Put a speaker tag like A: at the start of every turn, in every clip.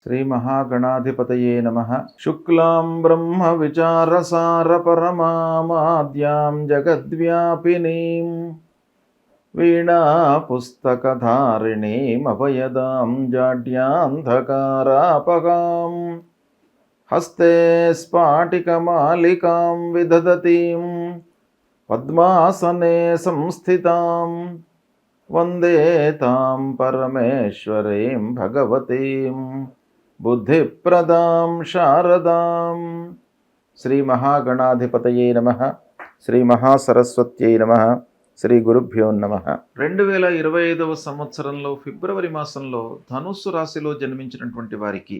A: श्रीमहागणाधिपतये नमः। शुक्लां ब्रह्मविचारसारपरमामाद्यां जगद्व्यापिनीं वीणापुस्तकधारिणीमभयदां जाड्यान्धकारापगां हस्ते स्फाटिकमालिकां विदधतीं पद्मासने संस्थितां वन्दे तां परमेश्वरीं भगवतीं बुद्धिप्रदां शारदां। శ్రీ మహాగణాధిపతయే నమః. శ్రీ మహాసరస్వత్యై నమః. శ్రీ గురుభ్యో నమః. 2025వ సంవత్సరంలో ఫిబ్రవరి మాసంలో ధనుస్సు రాశిలో జన్మించినటువంటి వారికి,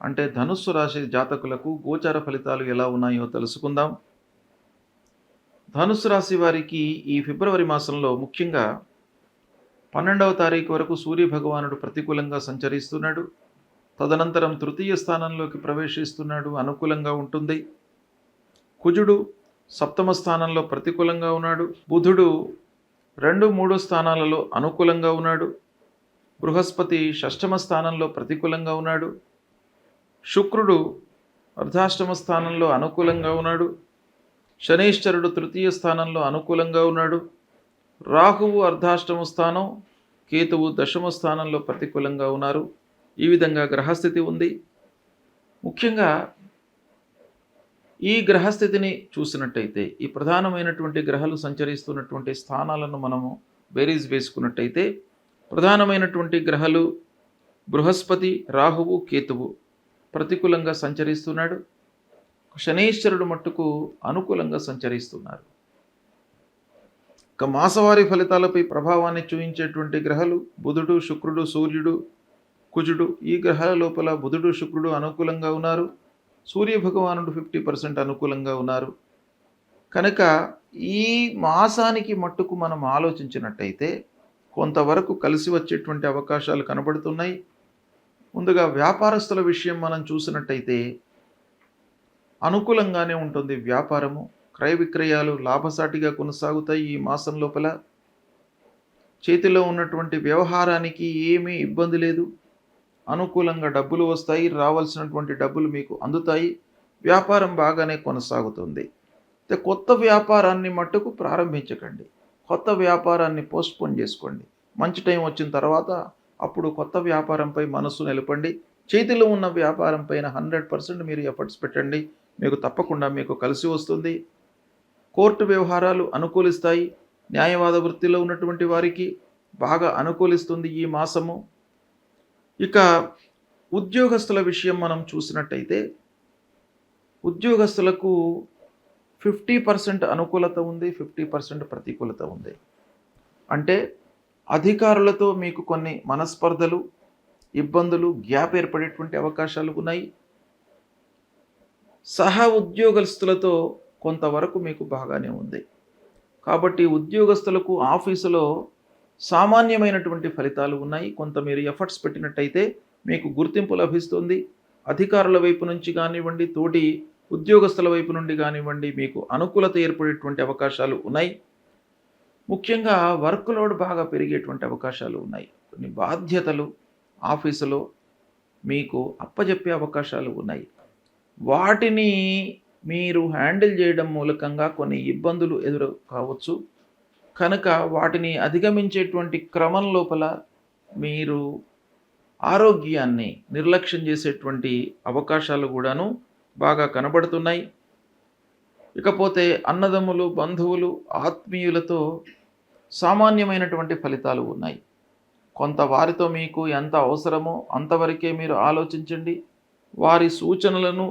A: అంటే ధనుస్సు రాశి జాతకులకు గోచార ఫలితాలు ఎలా ఉన్నాయో తెలుసుకుందాం. ధనుస్సు రాశి వారికి ఈ ఫిబ్రవరి మాసంలో ముఖ్యంగా 12వ తారీఖు వరకు సూర్య భగవానుడు ప్రతికూలంగా సంచరిస్తున్నాడు. తదనంతరం తృతీయ స్థానంలోకి ప్రవేశిస్తున్నాడు, అనుకూలంగా ఉంటుంది. కుజుడు సప్తమ స్థానంలో ప్రతికూలంగా ఉన్నాడు. బుధుడు 2, 3 స్థానాలలో అనుకూలంగా ఉన్నాడు. బృహస్పతి షష్టమ స్థానంలో ప్రతికూలంగా ఉన్నాడు. శుక్రుడు అర్ధాష్టమ స్థానంలో అనుకూలంగా ఉన్నాడు. శనైశ్చరుడు తృతీయ స్థానంలో అనుకూలంగా ఉన్నాడు. రాహువు అర్ధాష్టమ స్థానం, కేతువు దశమ స్థానంలో ప్రతికూలంగా ఉన్నారు. ఈ విధంగా గ్రహస్థితి ఉంది. ముఖ్యంగా ఈ గ్రహస్థితిని చూసినట్టయితే, ఈ ప్రధానమైనటువంటి గ్రహాలు సంచరిస్తున్నటువంటి స్థానాలను మనము బేరీజ్ వేసుకున్నట్టయితే, ప్రధానమైనటువంటి గ్రహాలు బృహస్పతి, రాహువు, కేతువు ప్రతికూలంగా సంచరిస్తున్నాడు. శనైశ్వరుడు మట్టుకు అనుకూలంగా సంచరిస్తున్నారు. ఇక మాసవారి ఫలితాలపై ప్రభావాన్ని చూపించేటువంటి గ్రహాలు బుధుడు, శుక్రుడు, సూర్యుడు, కుజుడు. ఈ గ్రహాల లోపల బుధుడు, శుక్రుడు అనుకూలంగా ఉన్నారు. సూర్య భగవానుడు 50% అనుకూలంగా ఉన్నారు. కనుక ఈ మాసానికి మట్టుకు మనం ఆలోచించినట్టయితే కొంతవరకు కలిసి వచ్చేటువంటి అవకాశాలు కనబడుతున్నాయి. ముందుగా వ్యాపారస్తుల విషయం మనం చూసినట్టయితే అనుకూలంగానే ఉంటుంది. వ్యాపారము, క్రయ విక్రయాలు లాభసాటిగా కొనసాగుతాయి. ఈ మాసం లోపల చేతిలో ఉన్నటువంటి వ్యవహారానికి ఏమీ ఇబ్బంది లేదు. అనుకూలంగా డబ్బులు వస్తాయి, రావాల్సినటువంటి డబ్బులు మీకు అందుతాయి. వ్యాపారం బాగానే కొనసాగుతుంది. కొత్త వ్యాపారాన్ని మట్టుకు ప్రారంభించకండి. కొత్త వ్యాపారాన్ని పోస్ట్పోన్ చేసుకోండి. మంచి టైం వచ్చిన తర్వాత అప్పుడు కొత్త వ్యాపారంపై మనసు నిలపండి. చేతిలో ఉన్న వ్యాపారం పైన 100% మీరు ఎఫర్ట్స్ పెట్టండి. మీకు తప్పకుండా మీకు కలిసి వస్తుంది. కోర్టు వ్యవహారాలు అనుకూలిస్తాయి. న్యాయవాద వృత్తిలో ఉన్నటువంటి వారికి బాగా అనుకూలిస్తుంది ఈ మాసము. ఇక ఉద్యోగస్తుల విషయం మనం చూసినట్టయితే ఉద్యోగస్తులకు 50% అనుకూలత ఉంది, 50% ప్రతికూలత ఉంది. అంటే అధికారులతో మీకు కొన్ని మనస్పర్ధలు, ఇబ్బందులు, గ్యాప్ ఏర్పడేటువంటి అవకాశాలు ఉన్నాయి. సహ ఉద్యోగస్తులతో కొంతవరకు మీకు బాగానే ఉంది. కాబట్టి ఉద్యోగస్తులకు ఆఫీసులో సామాన్యమైనటువంటి ఫలితాలు ఉన్నాయి. కొంత మీరు ఎఫర్ట్స్ పెట్టినట్టయితే మీకు గుర్తింపు లభిస్తుంది. అధికారుల వైపు నుంచి కానివ్వండి, తోటి ఉద్యోగస్తుల వైపు నుండి కానివ్వండి, మీకు అనుకూలత ఏర్పడేటువంటి అవకాశాలు ఉన్నాయి. ముఖ్యంగా వర్క్ లోడ్ బాగా పెరిగేటువంటి అవకాశాలు ఉన్నాయి. కొన్ని బాధ్యతలు ఆఫీసులో మీకు అప్పజెప్పే అవకాశాలు ఉన్నాయి. వాటిని మీరు హ్యాండిల్ చేయడం మూలకంగా కొన్ని ఇబ్బందులు ఎదురు కావచ్చు. కనుక వాటిని అధిగమించేటువంటి క్రమం లోపల మీరు ఆరోగ్యాన్ని నిర్లక్ష్యం చేసేటువంటి అవకాశాలు కూడాను బాగా కనబడుతున్నాయి. ఇకపోతే అన్నదమ్ములు, బంధువులు, ఆత్మీయులతో సామాన్యమైనటువంటి ఫలితాలు ఉన్నాయి. కొంత వారితో మీకు ఎంత అవసరమో అంతవరకే మీరు ఆలోచించండి. వారి సూచనలను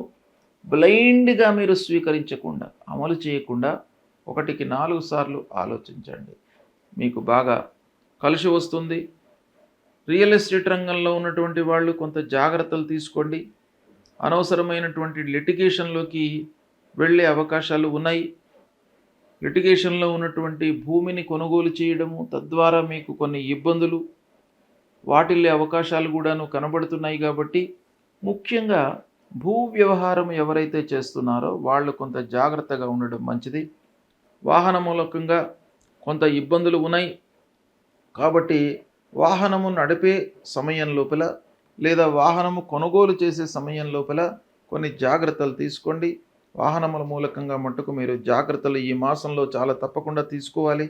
A: బ్లైండ్గా మీరు స్వీకరించకుండా, అమలు చేయకుండా 1కి 4 సార్లు ఆలోచించండి. మీకు బాగా కలిసి వస్తుంది. రియల్ ఎస్టేట్ రంగంలో ఉన్నటువంటి వాళ్ళు కొంత జాగ్రత్తలు తీసుకోండి. అనవసరమైనటువంటి లిటిగేషన్లోకి వెళ్ళే అవకాశాలు ఉన్నాయి. లిటిగేషన్లో ఉన్నటువంటి భూమిని కొనుగోలు చేయడము, తద్వారా మీకు కొన్ని ఇబ్బందులు వాటిల్లే అవకాశాలు కూడాను కనబడుతున్నాయి. కాబట్టి ముఖ్యంగా భూ వ్యవహారం ఎవరైతే చేస్తున్నారో వాళ్ళు కొంత జాగ్రత్తగా ఉండడం మంచిది. వాహన మూలకంగా కొంత ఇబ్బందులు ఉన్నాయి. కాబట్టి వాహనము నడిపే సమయం లోపల లేదా వాహనము కొనుగోలు చేసే సమయం లోపల కొన్ని జాగ్రత్తలు తీసుకోండి. వాహనముల మూలకంగా మట్టుకు మీరు జాగ్రత్తలు ఈ మాసంలో చాలా తప్పకుండా తీసుకోవాలి.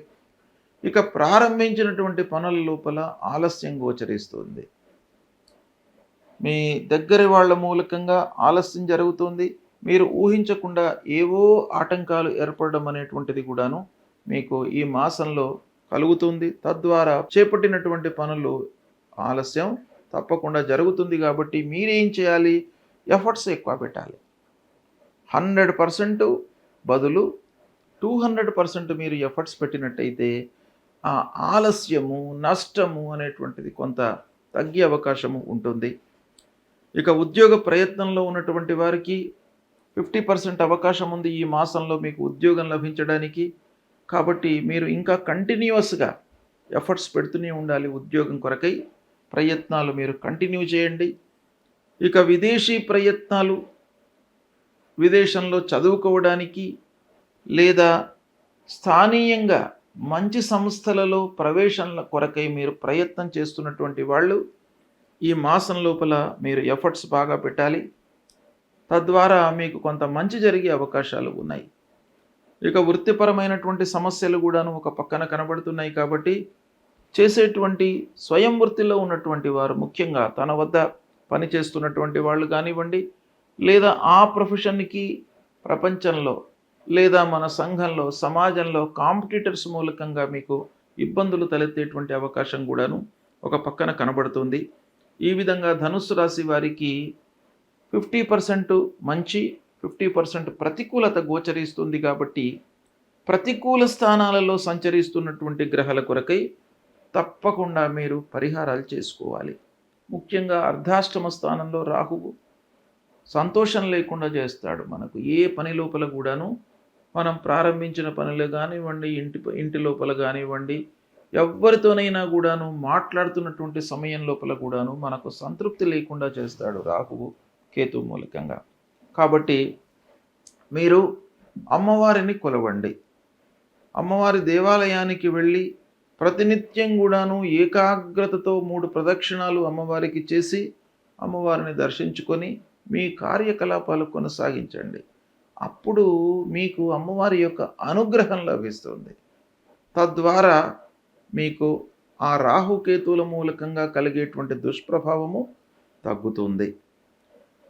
A: ఇక ప్రారంభించినటువంటి పనుల లోపల ఆలస్యం గోచరిస్తుంది. మీ దగ్గరి వాళ్ళ మూలకంగా ఆలస్యం జరుగుతుంది. మీరు ఊహించకుండా ఏవో ఆటంకాలు ఏర్పడడం అనేటువంటిది కూడాను మీకు ఈ మాసంలో కలుగుతుంది. తద్వారా చేపట్టినటువంటి పనులు ఆలస్యం తప్పకుండా జరుగుతుంది. కాబట్టి మీరేం చేయాలి? ఎఫర్ట్స్ ఎక్కువ పెట్టాలి. 100% బదులు 200% మీరు ఎఫర్ట్స్ పెట్టినట్టయితే ఆ ఆలస్యము, నష్టము అనేటువంటిది కొంత తగ్గే అవకాశము ఉంటుంది. ఇక ఉద్యోగ ప్రయత్నంలో ఉన్నటువంటి వారికి 50% అవకాశం ఉంది ఈ మాసంలో మీకు ఉద్యోగం లభించడానికి. కాబట్టి మీరు ఇంకా కంటిన్యూయస్గా ఎఫర్ట్స్ పెడుతూనే ఉండాలి. ఉద్యోగం కొరకై ప్రయత్నాలు మీరు కంటిన్యూ చేయండి. ఇక విదేశీ ప్రయత్నాలు, విదేశంలో చదువుకోవడానికి లేదా స్థానీయంగా మంచి సంస్థలలో ప్రవేశంల కొరకై మీరు ప్రయత్నం చేస్తున్నటువంటి వాళ్ళు ఈ మాసం లోపల మీరు ఎఫర్ట్స్ బాగా పెట్టాలి. తద్వారా మీకు కొంత మంచి జరిగే అవకాశాలు ఉన్నాయి. ఇక వృత్తిపరమైనటువంటి సమస్యలు కూడాను ఒక పక్కన కనబడుతున్నాయి. కాబట్టి చేసేటువంటి స్వయం వృత్తిలో ఉన్నటువంటి వారు, ముఖ్యంగా తన వద్ద పనిచేస్తున్నటువంటి వాళ్ళు కానివ్వండి, లేదా ఆ ప్రొఫెషన్కి ప్రపంచంలో లేదా మన సంఘంలో, సమాజంలో కాంపిటీటర్స్ మూలకంగా మీకు ఇబ్బందులు తలెత్తేటువంటి అవకాశం కూడాను ఒక పక్కన కనబడుతుంది. ఈ విధంగా ధనుస్సు రాశి వారికి 50% మంచి, 50% ప్రతికూలత గోచరిస్తుంది. కాబట్టి ప్రతికూల స్థానాలలో సంచరిస్తున్నటువంటి గ్రహాల కొరకై తప్పకుండా మీరు పరిహారాలు చేసుకోవాలి. ముఖ్యంగా అర్ధాష్టమ స్థానంలో రాహువు సంతోషం లేకుండా చేస్తాడు. మనకు ఏ పని లోపల కూడాను మనం ప్రారంభించిన పనులు కానివ్వండి, ఇంటి లోపల కానివ్వండి, ఎవరితోనైనా కూడాను మాట్లాడుతున్నటువంటి సమయం లోపల కూడాను మనకు సంతృప్తి లేకుండా చేస్తాడు రాహువు, కేతు మూలకంగా. కాబట్టి మీరు అమ్మవారిని కొలవండి. అమ్మవారి దేవాలయానికి వెళ్ళి ప్రతినిత్యం కూడాను ఏకాగ్రతతో 3 ప్రదక్షిణాలు అమ్మవారికి చేసి అమ్మవారిని దర్శించుకొని మీ కార్యకలాపాలు కొనసాగించండి. అప్పుడు మీకు అమ్మవారి యొక్క అనుగ్రహం లభిస్తుంది. తద్వారా మీకు ఆ రాహుకేతువుల మూలకంగా కలిగేటువంటి దుష్ప్రభావము తగ్గుతుంది.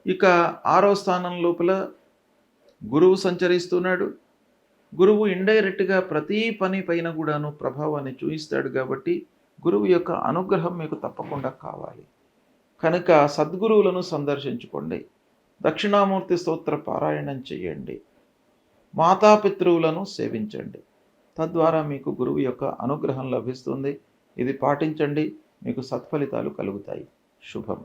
A: ఇక 6వ స్థానం లోపల గురువు సంచరిస్తున్నాడు. గురువు ఇండైరెక్ట్గా ప్రతి పని పైన కూడాను ప్రభావాన్ని చూపిస్తాడు. కాబట్టి గురువు యొక్క అనుగ్రహం మీకు తప్పకుండా కావాలి. కనుక సద్గురువులను సందర్శించుకోండి. దక్షిణామూర్తి స్తోత్ర పారాయణం చేయండి. మాతాపితృవులను సేవించండి. తద్వారా మీకు గురువు యొక్క అనుగ్రహం లభిస్తుంది. ఇది పాటించండి, మీకు సత్ఫలితాలు కలుగుతాయి. శుభం.